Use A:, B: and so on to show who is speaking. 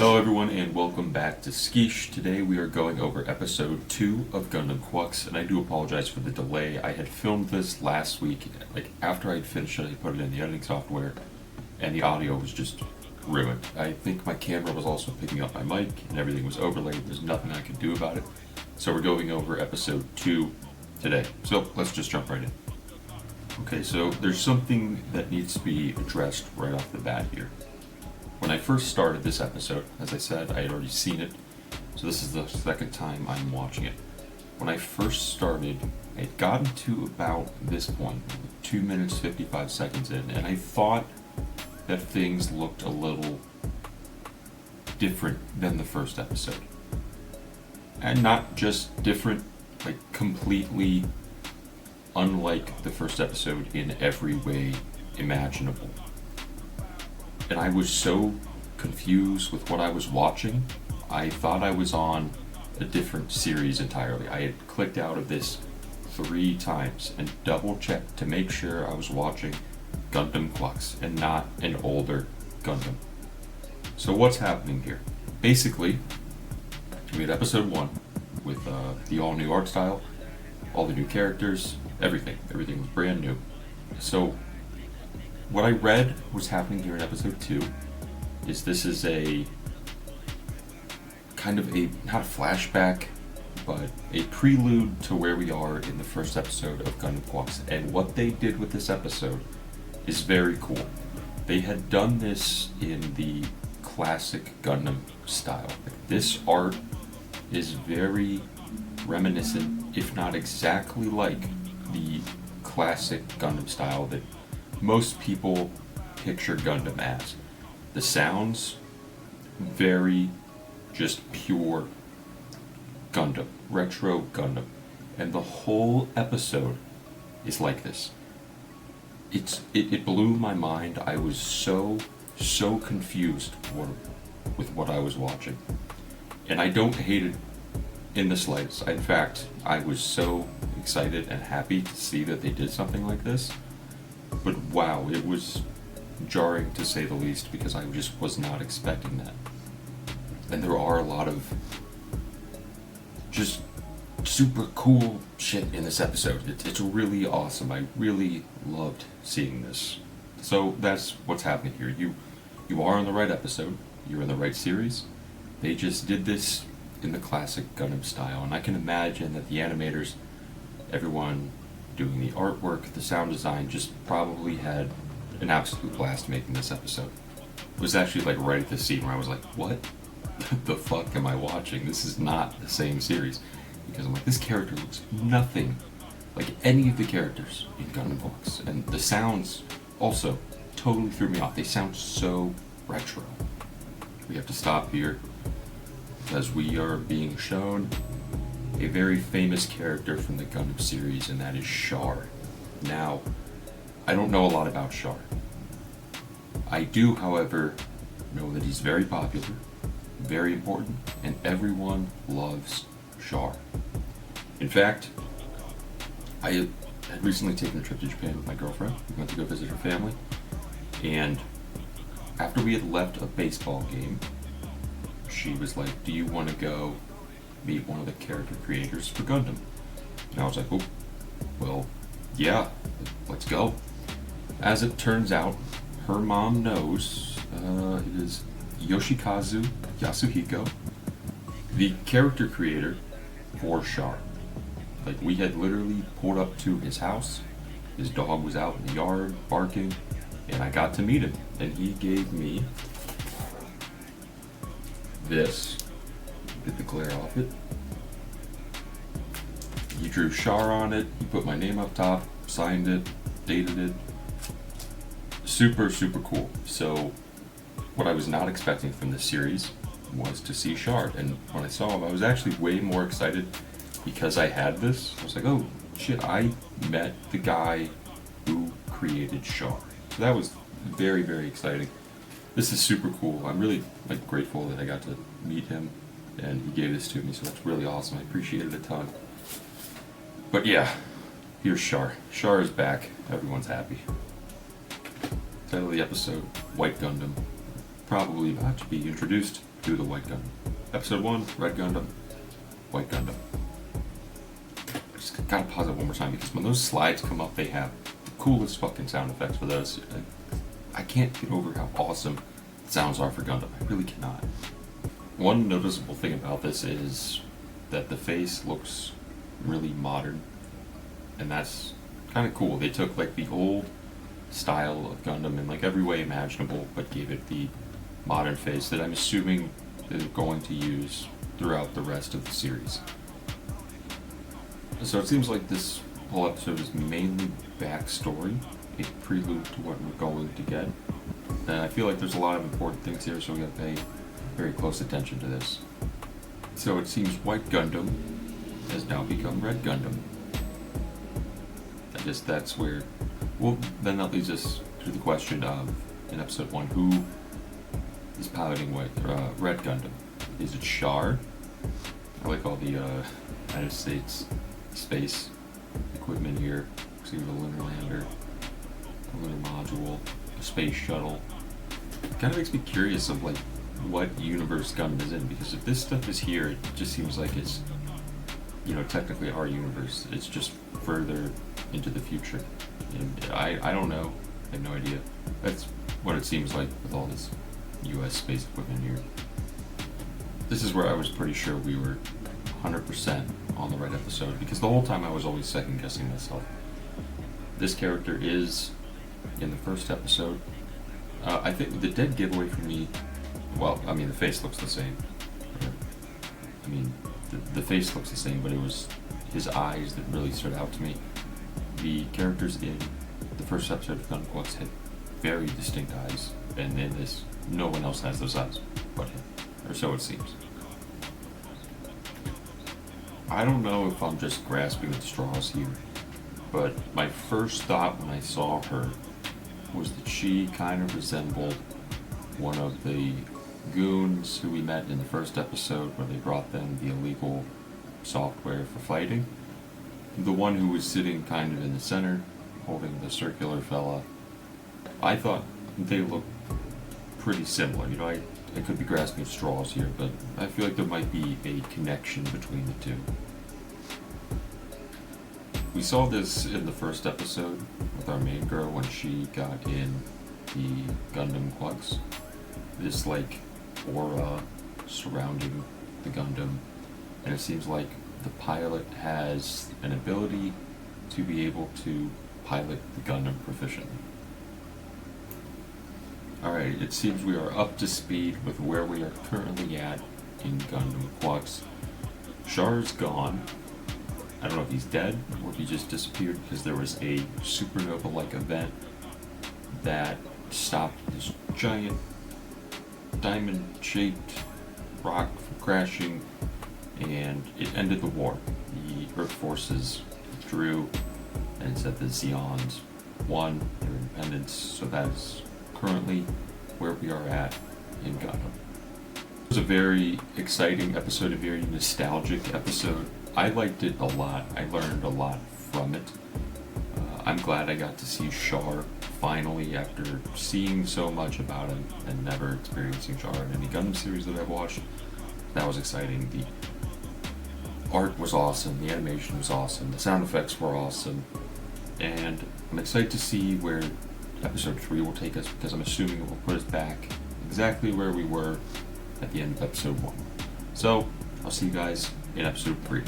A: Hello everyone and welcome back to Skish. Today we are going over episode 2 of Gundam Gquuuuuux, and I do apologize for the delay. I had filmed this last week, after I had finished it I put it in the editing software and the audio was just ruined. I think my camera was also picking up my mic and everything was overlaid. There's nothing I could do about it. So we're going over episode 2 today. So let's just jump right in. Okay, so there's something that needs to be addressed right off the bat here. When I first started this episode, as I said, I had already seen it, so this is the second time I'm watching it. When I first started, I had gotten to about this point, 2 minutes 55 seconds in, and I thought that things looked a little different than the first episode. And not just different, completely unlike the first episode in every way imaginable. And I was so confused with what I was watching, I thought I was on a different series entirely. I had clicked out of this 3 times and double checked to make sure I was watching Gundam Gquuuuuux and not an older Gundam. So what's happening here? Basically, we had episode 1 with the all new art style, all the new characters, everything was brand new. So what I read was happening here in episode 2 is this is a kind of not a flashback, but a prelude to where we are in the first episode of Gundam Gquuuuuuux. And what they did with this episode is very cool. They had done this in the classic Gundam style. This art is very reminiscent, if not exactly like the classic Gundam style that most people picture Gundam as. The sounds, very just pure Gundam, retro Gundam. And the whole episode is like this. It blew my mind. I was so confused with what I was watching. And I don't hate it in the slightest. In fact, I was so excited and happy to see that they did something like this. But wow, it was jarring to say the least because I just was not expecting that. And there are a lot of just super cool shit in this episode. It's really awesome. I really loved seeing this. So that's what's happening here. You are on the right episode. You're in the right series. They just did this in the classic Gundam style, and I can imagine that the animators, everyone doing the artwork, the sound design, just probably had an absolute blast making this episode. It was actually right at the scene where I was like, what the fuck am I watching? This is not the same series. Because I'm like, this character looks nothing like any of the characters in Gundam Gquuuuuuux. And the sounds also totally threw me off. They sound so retro. We have to stop here because we are being shown a very famous character from the Gundam series, and that is CHAR. Now, I don't know a lot about CHAR. I do, however, know that he's very popular, very important, and everyone loves CHAR. In fact, I had recently taken a trip to Japan with my girlfriend. We went to go visit her family, and after we had left a baseball game, she was like, do you want to go meet one of the character creators for Gundam? And I was like, oh, well, yeah, let's go. As it turns out, her mom knows it is Yoshikazu Yasuhiko, the character creator for CHAR. We had literally pulled up to his house, his dog was out in the yard barking, and I got to meet him. And he gave me this. Get the glare off it. He drew CHAR on it, he put my name up top, signed it, dated it. Super cool. So what I was not expecting from this series was to see CHAR, and when I saw him I was actually way more excited because I had this. I was like, oh shit, I met the guy who created CHAR. So that was very exciting. This is super cool. I'm really grateful that I got to meet him and he gave this to me, so that's really awesome. I appreciate it a ton. But yeah, here's CHAR. CHAR is back. Everyone's happy. Title of the episode, White Gundam. probably about to be introduced to the White Gundam. Episode 1, Red Gundam, White Gundam. Just gotta pause it one more time because when those slides come up, they have the coolest fucking sound effects for those. I can't get over how awesome the sounds are for Gundam. I really cannot. One noticeable thing about this is that the face looks really modern, and that's kind of cool. They took like the old style of Gundam in like every way imaginable, but gave it the modern face that I'm assuming they're going to use throughout the rest of the series. So it seems like this whole episode is mainly backstory, a prelude to what we're going to get. And I feel like there's a lot of important things here, so we gotta pay very close attention to this. So it seems White Gundam has now become Red Gundam. I guess that's where... Well, then that leads us to the question of, in episode 1, who is piloting Red Gundam? Is it CHAR? I like all the United States space equipment here. See the lunar lander, a lunar module, a space shuttle. It kind of makes me curious of like what universe Gundam is in, because if this stuff is here, it just seems like it's, you know, technically our universe. It's just further into the future. And I don't know. I have no idea. That's what it seems like with all this US space equipment here. This is where I was pretty sure we were 100% on the right episode, because the whole time I was always second guessing myself. This character is in the first episode. I think the dead giveaway for me, well, I mean, the face looks the same. I mean, the face looks the same, but it was his eyes that really stood out to me. The characters in the first episode of Gundam Gquuuuuux had very distinct eyes, and in this, no one else has those eyes but him, or so it seems. I don't know if I'm just grasping at straws here, but my first thought when I saw her was that she kind of resembled one of the goons who we met in the first episode where they brought them the illegal software for fighting. The one who was sitting kind of in the center, holding the circular fella. I thought they looked pretty similar. You know, I could be grasping at straws here, but I feel like there might be a connection between the two. We saw this in the first episode with our main girl when she got in the Gundam Gquuuuuux. This like aura surrounding the Gundam, and it seems like the pilot has an ability to be able to pilot the Gundam proficiently. Alright, it seems we are up to speed with where we are currently at in Gundam Gquuuuuux. CHAR's gone. I don't know if he's dead or if he just disappeared because there was a supernova-like event that stopped this giant diamond-shaped rock from crashing, and it ended the war. The Earth forces withdrew and said the Zeons won their independence, so that is currently where we are at in Gundam. It was a very exciting episode, a very nostalgic episode. I liked it a lot. I learned a lot from it. I'm glad I got to see CHAR finally after seeing so much about him and never experiencing CHAR in any Gundam series that I've watched. That was exciting. The art was awesome, the animation was awesome, the sound effects were awesome, and I'm excited to see where episode 3 will take us, because I'm assuming it will put us back exactly where we were at the end of episode 1. So, I'll see you guys in episode 3.